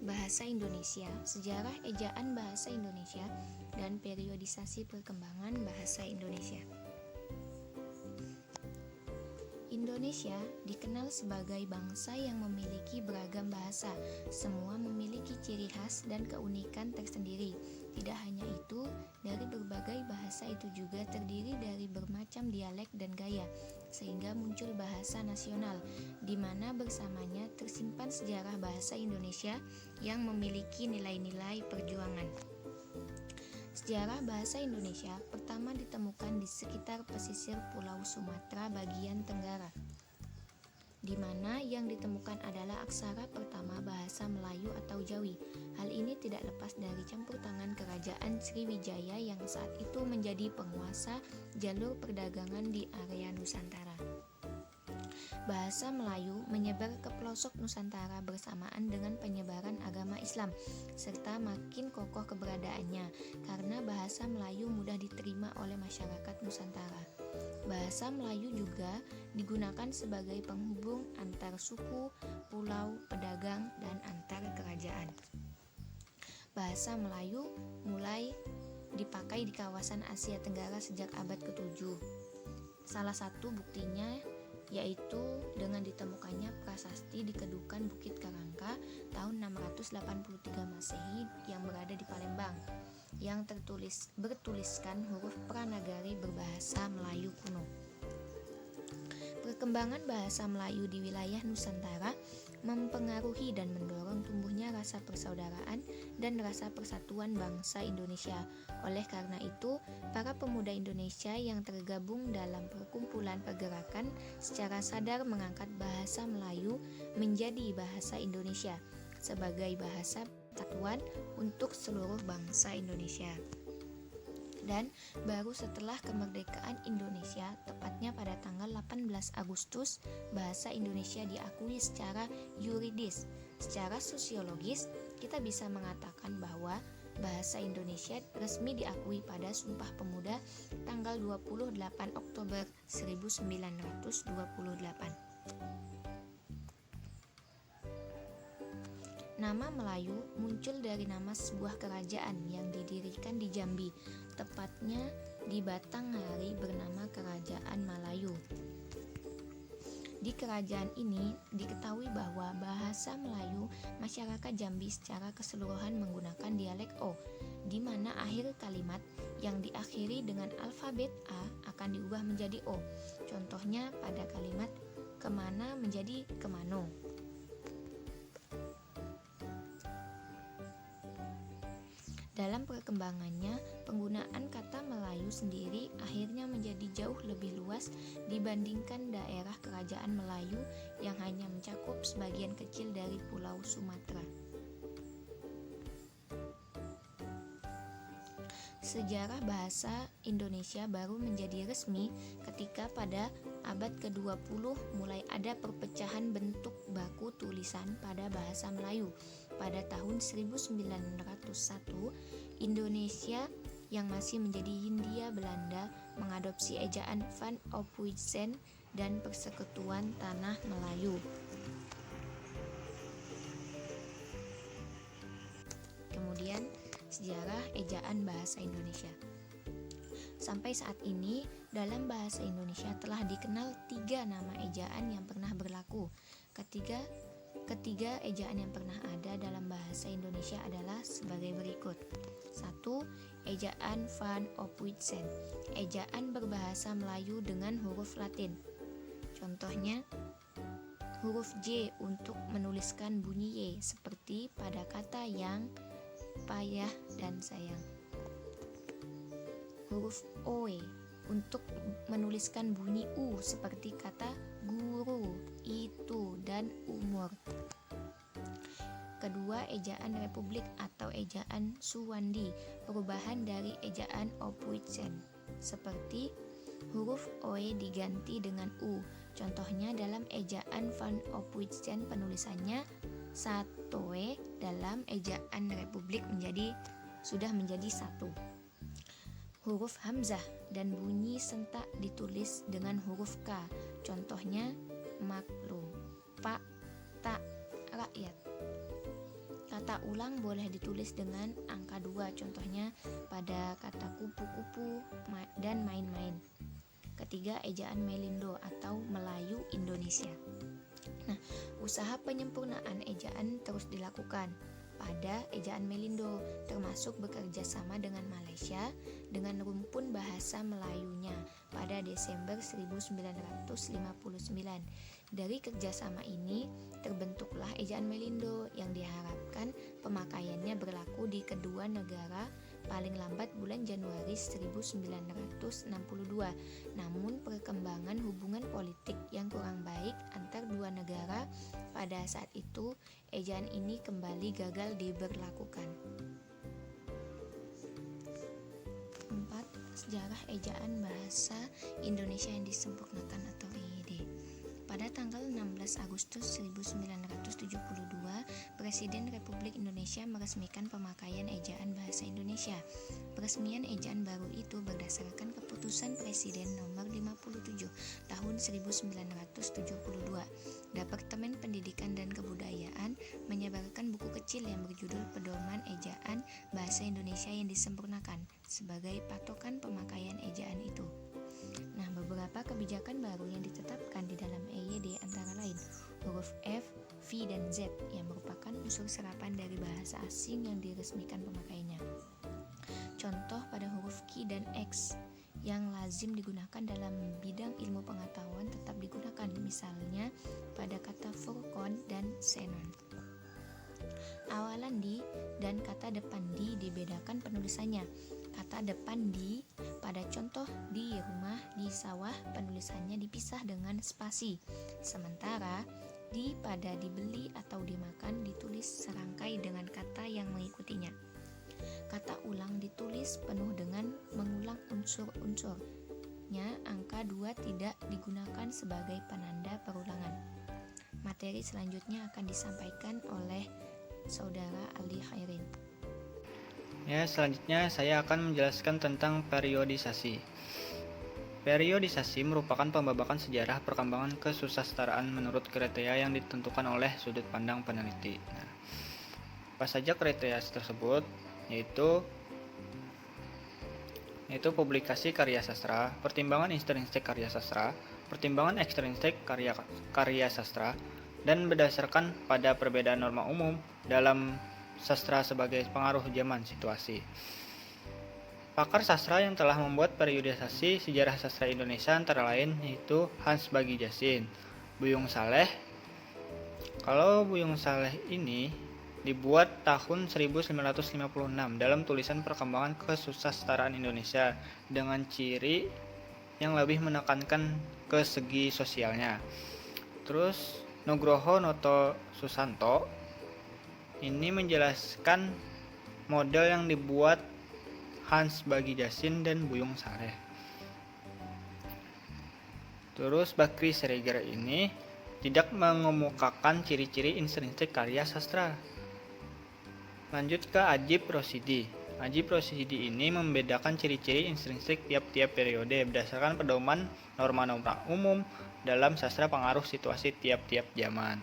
Bahasa Indonesia, sejarah ejaan bahasa Indonesia, dan periodisasi perkembangan bahasa Indonesia. Indonesia dikenal sebagai bangsa yang memiliki beragam bahasa. Semua memiliki ciri khas dan keunikan tersendiri. Tidak hanya itu, dari berbagai bahasa itu juga terdiri dari bermacam dialek dan gaya, sehingga muncul bahasa nasional, di mana bersamanya tersimpan sejarah bahasa Indonesia yang memiliki nilai-nilai perjuangan. Sejarah bahasa Indonesia pertama ditemukan di sekitar pesisir Pulau Sumatera bagian tenggara, di mana yang ditemukan adalah aksara pertama bahasa Melayu atau Jawi. Hal ini tidak lepas dari campur tangan Kerajaan Sriwijaya yang saat itu menjadi penguasa jalur perdagangan di area Nusantara. Bahasa Melayu menyebar ke pelosok Nusantara bersamaan dengan penyebaran agama Islam, serta makin kokoh keberadaannya karena bahasa Melayu mudah diterima oleh masyarakat Nusantara. Bahasa Melayu juga digunakan sebagai penghubung antar suku, pulau, pedagang, dan antar kerajaan. Bahasa Melayu mulai dipakai di kawasan Asia Tenggara sejak abad ke-7. Salah satu buktinya yaitu dengan ditemukannya prasasti di Kedukan Bukit Karangka tahun 683 Masehi yang berada di Palembang, yang bertuliskan huruf Pranagari berbahasa Melayu kuno. Perkembangan bahasa Melayu di wilayah Nusantara mempengaruhi dan mendorong tumbuhnya rasa persaudaraan dan rasa persatuan bangsa Indonesia. Oleh karena itu, para pemuda Indonesia yang tergabung dalam perkumpulan pergerakan secara sadar mengangkat bahasa Melayu menjadi bahasa Indonesia sebagai bahasa persatuan untuk seluruh bangsa Indonesia. Dan baru setelah kemerdekaan Indonesia, tepatnya pada tanggal 18 Agustus, bahasa Indonesia diakui secara yuridis. Secara sosiologis, kita bisa mengatakan bahwa bahasa Indonesia resmi diakui pada Sumpah Pemuda tanggal 28 Oktober 1928. Nama Melayu muncul dari nama sebuah kerajaan yang didirikan di Jambi, tepatnya di Batanghari bernama Kerajaan Malayu. Di kerajaan ini diketahui bahwa bahasa Melayu masyarakat Jambi secara keseluruhan menggunakan dialek O, di mana akhir kalimat yang diakhiri dengan alfabet A akan diubah menjadi O. Contohnya pada kalimat kemana menjadi kemano. Dalam perkembangannya, penggunaan kata Melayu sendiri akhirnya menjadi jauh lebih luas dibandingkan daerah kerajaan Melayu yang hanya mencakup sebagian kecil dari Pulau Sumatera. Sejarah bahasa Indonesia baru menjadi resmi ketika pada abad ke-20 mulai ada perpecahan bentuk baku tulisan pada bahasa Melayu. Pada tahun 1901, Indonesia yang masih menjadi Hindia Belanda mengadopsi ejaan Van Ophuijsen dan Persekutuan Tanah Melayu. Kemudian, sejarah ejaan bahasa Indonesia. Sampai saat ini, dalam bahasa Indonesia telah dikenal 3 nama ejaan yang pernah berlaku. Ketiga ejaan yang pernah ada dalam bahasa Indonesia adalah sebagai berikut. 1. Ejaan Van Ophuijsen, ejaan berbahasa Melayu dengan huruf Latin. Contohnya, huruf J untuk menuliskan bunyi Y, seperti pada kata yang, payah, dan sayang. Huruf OE untuk menuliskan bunyi U seperti kata guru, itu, dan umur. Kedua, ejaan Republik atau ejaan Suwandi, perubahan dari ejaan Ophuijsen, seperti huruf OE diganti dengan U. Contohnya dalam ejaan Van Ophuijsen penulisannya satoe, dalam ejaan Republik sudah menjadi satu. Huruf hamzah dan bunyi sentak ditulis dengan huruf K. Contohnya maklum, pak, tak, rakyat. Kata Kata ulang boleh ditulis dengan angka 2, contohnya pada kata kupu-kupu dan main-main. Ketiga, ejaan Melindo atau Melayu Indonesia. Nah, usaha penyempurnaan ejaan terus dilakukan pada ejaan Melindo, termasuk bekerja sama dengan Malaysia dengan rumpun bahasa Melayunya pada Desember 1959. Dari kerjasama ini terbentuklah ejaan Melindo yang diharapkan pemakaiannya berlaku di kedua negara paling lambat bulan Januari 1962. Namun perkembangan hubungan politik yang kurang baik antar dua negara pada saat itu, ejaan ini kembali gagal diberlakukan. 4. Sejarah ejaan bahasa Indonesia yang disempurnakan atau EYD. Pada tanggal 16 Agustus 1972, Presiden Republik Indonesia meresmikan pemakaian ejaan bahasa Indonesia. Peresmian ejaan baru itu berdasarkan keputusan Presiden nomor 57 tahun 1972. Departemen Pendidikan dan Kebudayaan menyebarkan buku kecil yang berjudul Pedoman Ejaan Bahasa Indonesia yang Disempurnakan sebagai patokan pemakaian ejaan itu. Nah, beberapa kebijakan baru yang ditetapkan di dalam EYD antara lain huruf F, V, dan Z yang merupakan unsur serapan dari bahasa asing yang diresmikan pemakaiannya. Contoh pada huruf Q dan X yang lazim digunakan dalam bidang ilmu pengetahuan tetap digunakan, misalnya pada kata furqan dan xenon. Awalan di dan kata depan di dibedakan penulisannya. Kata depan di pada contoh di rumah, di sawah, penulisannya dipisah dengan spasi. Sementara di pada dibeli atau dimakan ditulis serangkai dengan kata yang mengikutinya. Kata ulang ditulis penuh dengan mengulang unsur-unsurnya. Angka 2 tidak digunakan sebagai penanda perulangan. Materi selanjutnya akan disampaikan oleh Saudara Aldi Khairin. Ya, selanjutnya saya akan menjelaskan tentang periodisasi. Periodisasi merupakan pembabakan sejarah perkembangan kesusastraan menurut kriteria yang ditentukan oleh sudut pandang peneliti. Nah, apa saja kriteria tersebut? Yaitu publikasi karya sastra, pertimbangan intrinsik karya sastra, pertimbangan ekstrinsik karya sastra, dan berdasarkan pada perbedaan norma umum dalam sastra sebagai pengaruh zaman situasi. Pakar sastra yang telah membuat periodisasi sejarah sastra Indonesia antara lain yaitu Hans Bagijassin, Buyung Saleh. Kalau Buyung Saleh ini dibuat tahun 1956 dalam tulisan Perkembangan Kesusastraan Indonesia dengan ciri yang lebih menekankan ke segi sosialnya. Terus Nugroho Noto Susanto ini menjelaskan model yang dibuat Hans Bagijassin dan Buyung Saleh. Terus Bakri Siregar ini tidak mengemukakan ciri-ciri intrinsik karya sastra. Lanjut ke Ajib Rosidi. Ajib Rosidi ini membedakan ciri-ciri intrinsik tiap-tiap periode berdasarkan pedoman norma-norma umum dalam sastra pengaruh situasi tiap-tiap zaman.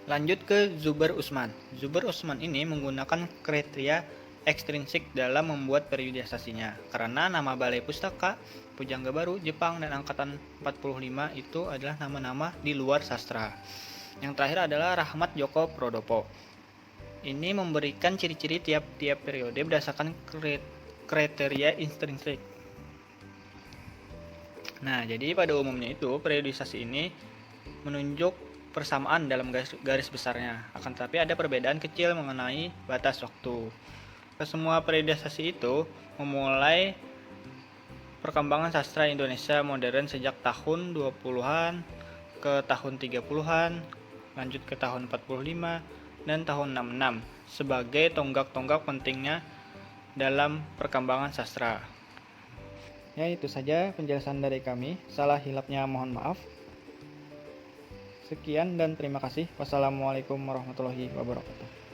Lanjut ke Zuber Usman. Zuber Usman ini menggunakan kriteria ekstrinsik dalam membuat periodisasinya. Karena nama Balai Pustaka, Pujangga Baru, Jepang, dan Angkatan 45 itu adalah nama-nama di luar sastra. Yang terakhir adalah Rahmat Joko Prodopo. Ini memberikan ciri-ciri tiap-tiap periode berdasarkan kriteria intrinsik. Nah, jadi pada umumnya itu periodisasi ini menunjuk persamaan dalam garis besarnya, akan tetapi ada perbedaan kecil mengenai batas waktu. Kesemua periodisasi itu memulai perkembangan sastra Indonesia modern sejak tahun 20-an ke tahun 30-an, lanjut ke tahun 45 dan tahun 66 sebagai tonggak-tonggak pentingnya dalam perkembangan sastra. Ya, itu saja penjelasan dari kami. Salah hilapnya mohon maaf. Sekian dan terima kasih. Wassalamualaikum warahmatullahi wabarakatuh.